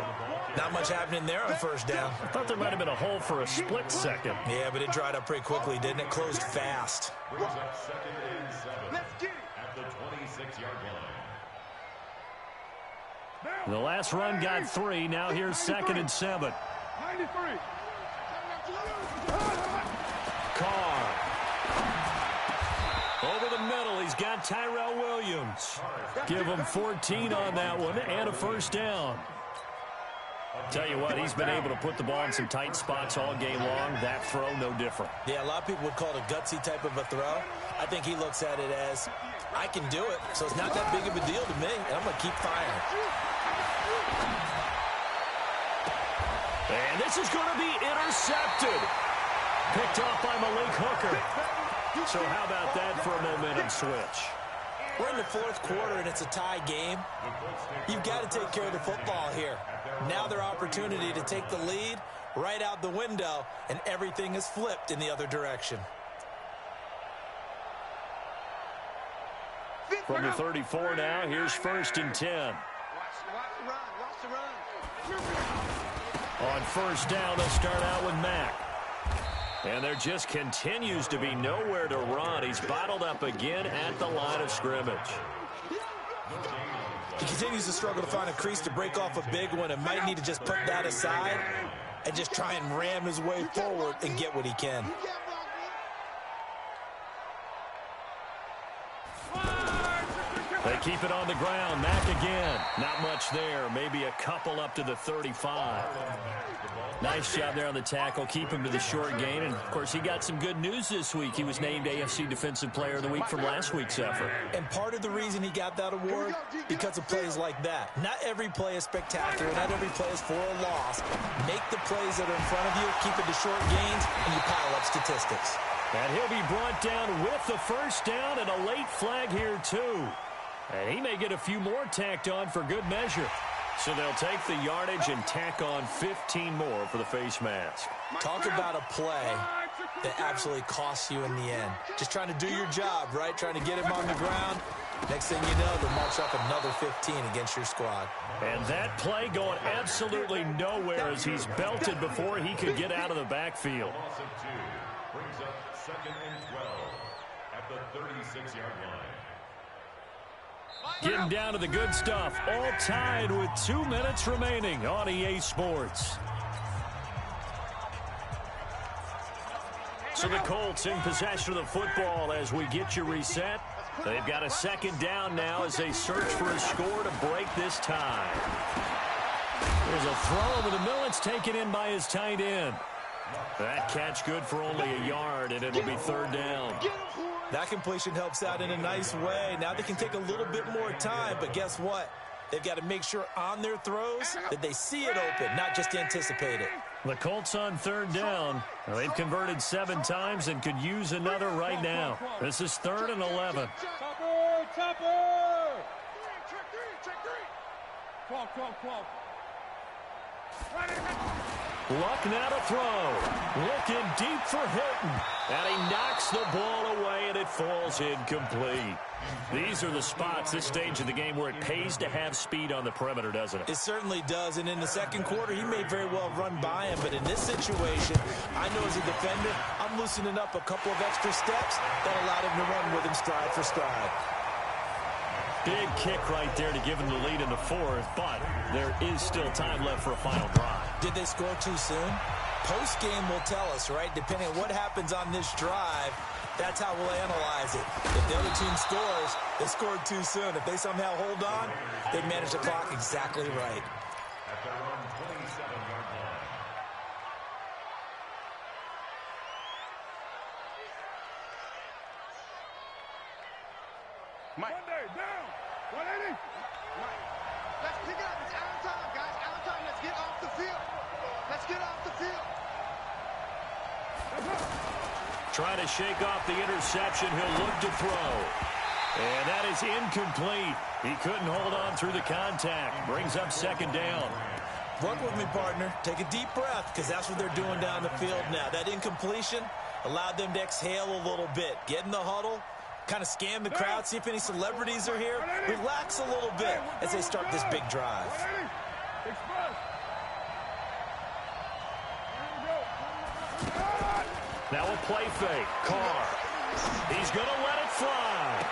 Not much happening there on 1st down. I thought there might have been a hole for a split second. Yeah, but it dried up pretty quickly, didn't it? Closed fast. Brings up 2nd and 7 at the 26-yard line. The last run got 3. Now here's 2nd and 7. 93. Carr. Over the middle, he's got Tyrell Williams. Give him 14 on that one and a 1st down. Tell you what, he's been able to put the ball in some tight spots all game long. That throw, no different. Yeah, a lot of people would call it a gutsy type of a throw. I think he looks at it as, I can do it, so it's not that big of a deal to me, and I'm going to keep firing. And this is going to be intercepted. Picked off by Malik Hooker. So how about that for a momentum switch? We're in the 4th quarter, and it's a tie game. You've got to take care of the football here. Now their opportunity to take the lead right out the window, and everything is flipped in the other direction. From the 34 now, here's 1st and 10. Watch the run. Watch the run. On 1st down, they'll start out with Mack. And there just continues to be nowhere to run. He's bottled up again at the line of scrimmage. He continues to struggle to find a crease to break off a big one and might need to just put that aside and just try and ram his way forward and get what he can. They keep it on the ground. Mack again. Not much there. Maybe a couple up to the 35. Nice job there on the tackle. Keep him to the short gain. And, of course, he got some good news this week. He was named AFC Defensive Player of the Week from last week's effort. And part of the reason he got that award, because of plays like that. Not every play is spectacular. Not every play is for a loss. Make the plays that are in front of you, keep it to short gains, and you pile up statistics. And he'll be brought down with the first down and a late flag here, too. And he may get a few more tacked on for good measure. So they'll take the yardage and tack on 15 more for the face mask. Talk about a play that absolutely costs you in the end. Just trying to do your job, right? Trying to get him on the ground. Next thing you know, they'll march up another 15 against your squad. And that play going absolutely nowhere as he's belted before he could get out of the backfield. Loss of 2 brings up 2nd and 12 at the 36-yard line. Getting down to the good stuff. All tied with 2 minutes remaining on EA Sports. So the Colts in possession of the football as we get you reset. They've got a second down now as they search for a score to break this tie. There's a throw over the middle. It's taken in by his tight end. That catch good for only a yard, and it'll be 3rd down. That completion helps out in a nice way. Now they can take a little bit more time, but guess what? They've got to make sure on their throws that they see it open, not just anticipate it. The Colts on 3rd down. They've converted 7 times and could use another right now. This is 3rd and 11. Topper! Luck now to throw. Looking deep for Hilton. And he knocks the ball away, and it falls incomplete. These are the spots, this stage of the game, where it pays to have speed on the perimeter, doesn't it? It certainly does, and in the second quarter, he may very well run by him, but in this situation, I know as a defender, I'm loosening up a couple of extra steps that allowed him to run with him stride for stride. Big kick right there to give him the lead in the 4th, but there is still time left for a final drive. Did they score too soon? Post-game will tell us, right? Depending on what happens on this drive, that's how we'll analyze it. If the other team scores, they scored too soon. If they somehow hold on, they manage the clock exactly right. At their own 27-yard line. Monday, down. 180. Let's pick it up. It's out of time, guys. Out of time. Let's get off the field. Let's get off the field. Trying to shake off the interception. He'll look to throw. And that is incomplete. He couldn't hold on through the contact. Brings up 2nd down. Work with me, partner. Take a deep breath, because that's what they're doing down the field now. That incompletion allowed them to exhale a little bit. Get in the huddle, kind of scan the crowd, see if any celebrities are here. Relax a little bit as they start this big drive. Now a play fake. Carr. He's going to let it fly.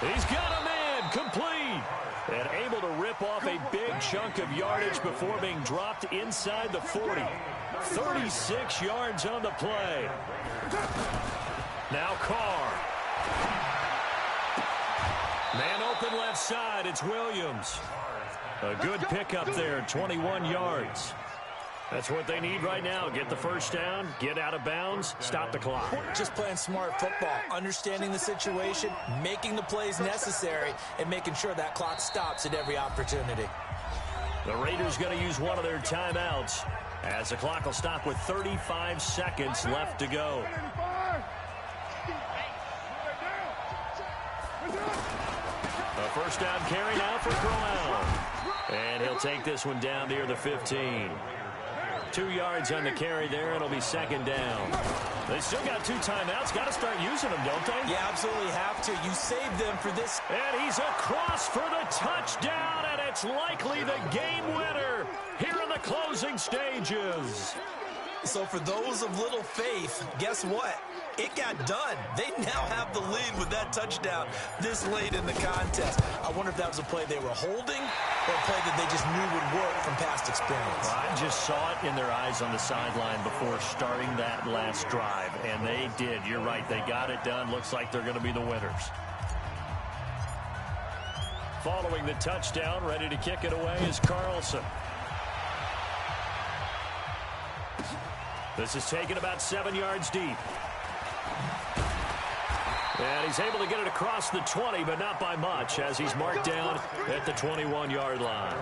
He's got a man complete. And able to rip off a big chunk of yardage before being dropped inside the 40. 36 yards on the play. Now Carr. Man open left side. It's Williams. A good pickup there, 21 yards. That's what they need right now. Get the first down, get out of bounds, stop the clock. Just playing smart football, understanding the situation, making the plays necessary, and making sure that clock stops at every opportunity. The Raiders going to use one of their timeouts as the clock will stop with 35 seconds left to go. A first down carry now for Crowell. And he'll take this one down near the 15. 2 yards on the carry there. It'll be 2nd down. They still got 2 timeouts. Got to start using them, don't they? Yeah, absolutely have to. You saved them for this. And he's across for the touchdown, and it's likely the game winner here in the closing stages. So for those of little faith, guess what? It got done. They now have the lead with that touchdown this late in the contest. I wonder if that was a play they were holding or a play that they just knew would work from past experience. Well, I just saw it in their eyes on the sideline before starting that last drive, and they did. You're right. They got it done. Looks like they're going to be the winners. Following the touchdown, ready to kick it away is Carlson. This is taken about 7 yards deep. And he's able to get it across the 20, but not by much, as he's marked down at the 21-yard line.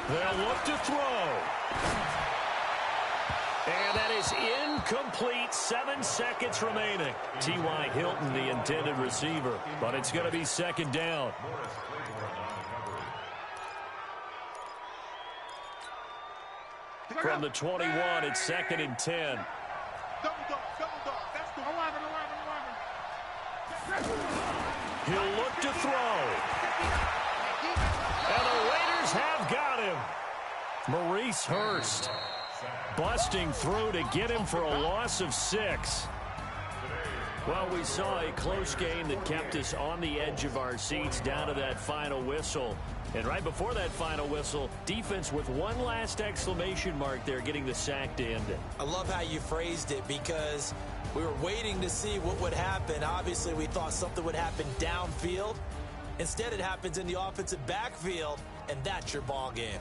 They'll look to throw. And that is incomplete. 7 seconds remaining. T.Y. Hilton, the intended receiver. But it's going to be second down. From the 21, it's second and 10. He'll look to throw. And the Raiders have got him. Maurice Hurst busting through to get him for a loss of 6. Well, we saw a close game that kept us on the edge of our seats down to that final whistle. And right before that final whistle, defense with one last exclamation mark there, getting the sack to end it. I love how you phrased it, because we were waiting to see what would happen. Obviously, we thought something would happen downfield. Instead, it happens in the offensive backfield, and that's your ball game.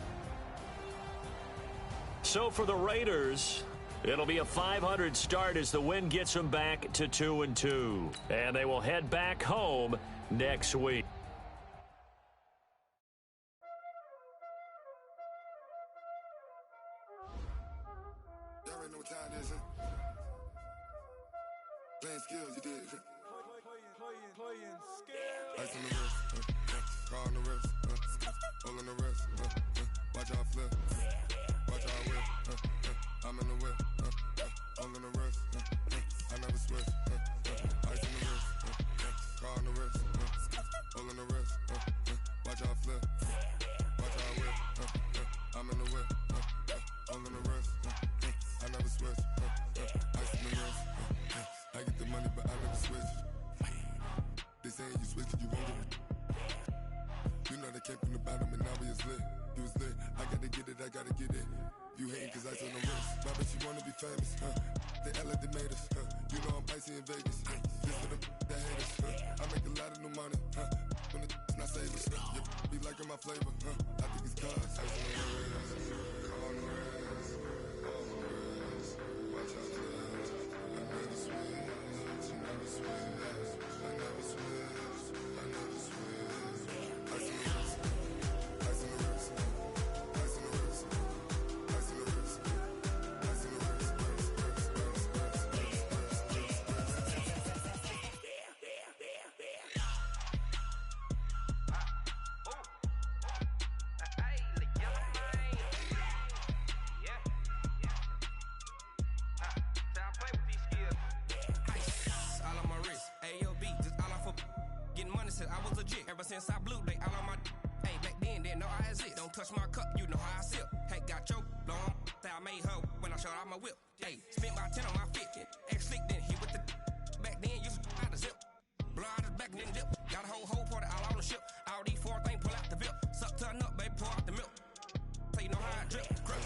So for the Raiders, it'll be a .500 start as the win gets them back to 2-2. And they will head back home next week. Y'all already know what time it is, huh? Playing skills, you did. Playing skills. Ice on the wrist, car on the wrist, hole on the wrist, watch out flip, watch out whip, I'm in the whip, hole on the wrist, I never switch, ice on the wrist, car on the wrist, hole on the wrist, watch out flip, watch out whip, I'm in the whip, hole on the wrist, I never switch, ice on the wrist, I get the money but I never switch. They saying you switch and you won't get it. You know they came from the bottom and now we is lit. You was lit, I gotta get it, I gotta get it. You hating cause ice on the wrist. Why bet you wanna be famous, They act like they made us, You know I'm icy in Vegas, Just for them that hate us, I make a lot of new money, When it's not savers, You be liking my flavor, I think it's cause ice on the wrist, on the wrist, on the wrist. Watch out, I never switch, I never switch. Ever since I blew, they all on my hey, back then, didn't know I exist. Don't touch my cup, you know how I sip. Hey, got your long, say I made her when I showed out my whip. Hey, spent my 10 on my 50. Ex-slick, then he with the back then, used to out the zip. Blow out his back and then dip. Got a whole party all on the ship. All these 4 things, pull out the VIP. Suck, turn up, baby, pour out the milk. So you know how I drip. Grip.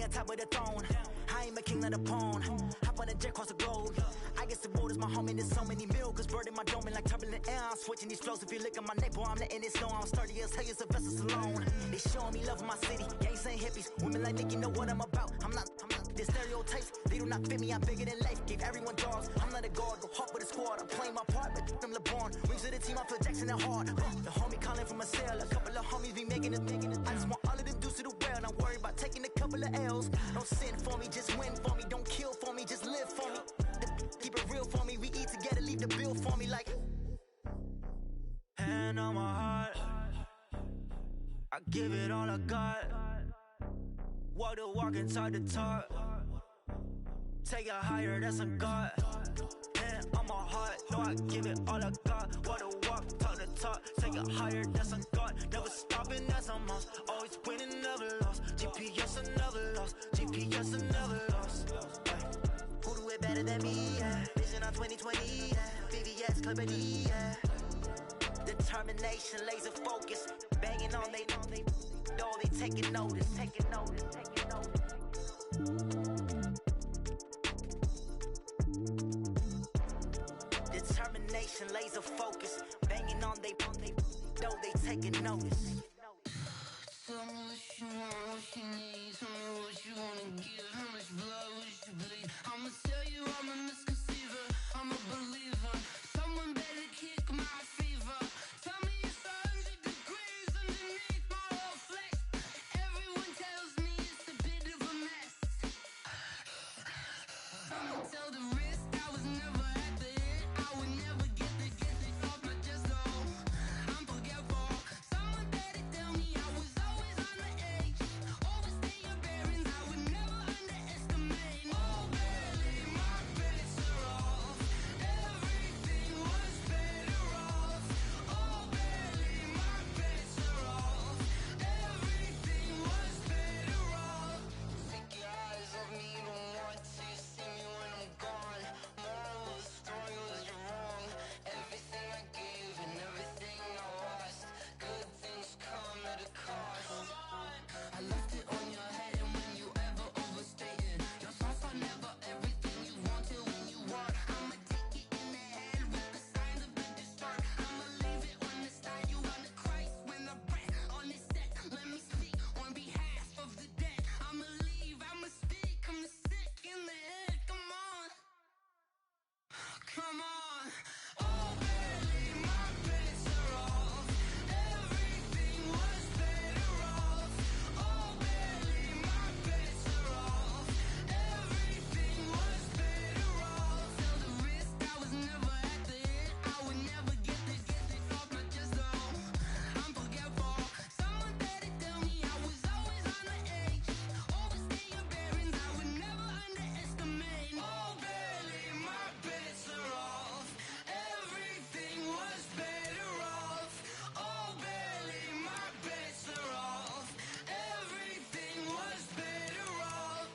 on top of the throne. I ain't a king of the pawn. Hop on a jet across the globe. I guess the world is my home and there's so many milk. Bird in my dome and like turbulent air. I'm switching these flows. If you look at my neck, boy, I'm letting it snow. I'm sturdy as hell as a vessel alone. They showing me love in my city. Gangs saying hippies. Women like Nicki know what I'm about. I'm not the stereotypes. They do not fit me. I'm bigger than life. Gave everyone dogs. I'm not a guard. Go hard with a squad. I'm playing my part, but them LeBron. Rings of the team. I feel Jackson and hard. The homie calling from a cell. A couple of homies be making it. I just want all of them dudes to the well. Not worry about taking a couple of L's. Don't sin for me, just win for me. Don't kill for me, just live for me. Keep it real for me. We eat together, leave the bill for me like. Hand on my heart, I give it all I got. Walk the walk and talk the talk. Take it higher, that's a God. Hand on my heart, no, I give it all I got. Walk the walk, talk the talk. Take it higher, that's a God. Never stopping, that's a must. Always winning, never lost. GPS, I never lost. GPS, I never lost. Who do it better than me? Yeah. Vision on 2020. Yeah. VVS, Clippity. Yeah. Determination, laser focus. Banging on they know they taking notice. Taking notice. Taking notice. Determination, laser focus. Banging on they know they taking notice. Tell me what you want, what you need. Tell me what you wanna give. How much blood would you bleed? I'ma tell you I'm a misconceiver. I'm a believer. Someone better kick my fever. Tell me it's 100 degrees underneath my whole flesh. Everyone tells me it's a bit of a mess. I'ma tell the risk I was never at the end. I would never get this off my chest though. I'm forgetful. Someone better tell me I was always on the edge. Overstay your bearings, I would never underestimate. Oh barely, my bets are off. Everything was better off. Oh barely, my bets are off. Everything was better off. Take your eyes off me, don't want to see me when I'm gone. Moral of the story was you're wrong. Everything I gave and everything I lost. Good things come at a cost. I left it on your head, and when you ever overstay it, your thoughts are never everything you wanted when you want. I'ma take it in the head with the signs of the distort. I'ma leave it on the side. You on the Christ when the breath on this set. Let me speak on behalf of the dead. I'ma leave, I'ma speak. I'm the sick in the head. Come on, come on. Oh, barely, my bets are off. Everything was better off. Oh, barely, my bets are off. Everything was better off. Tell the risk I was never at the end. I would never get this off my chest though. I'm forgetful. Someone better tell me I was always on the edge. Overstay your bearings, I would never underestimate. Oh, barely, my bets are off. Everything was better off. Oh, barely, my bets are off. Everything was better off.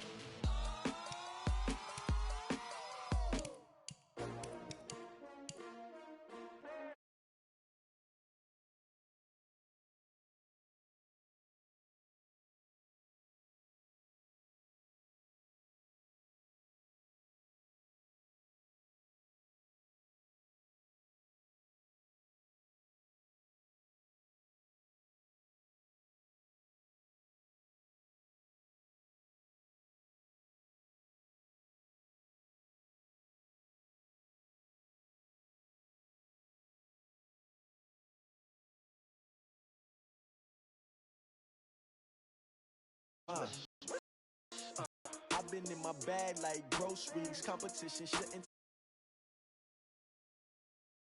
I've been in my bag like groceries. Competition shouldn't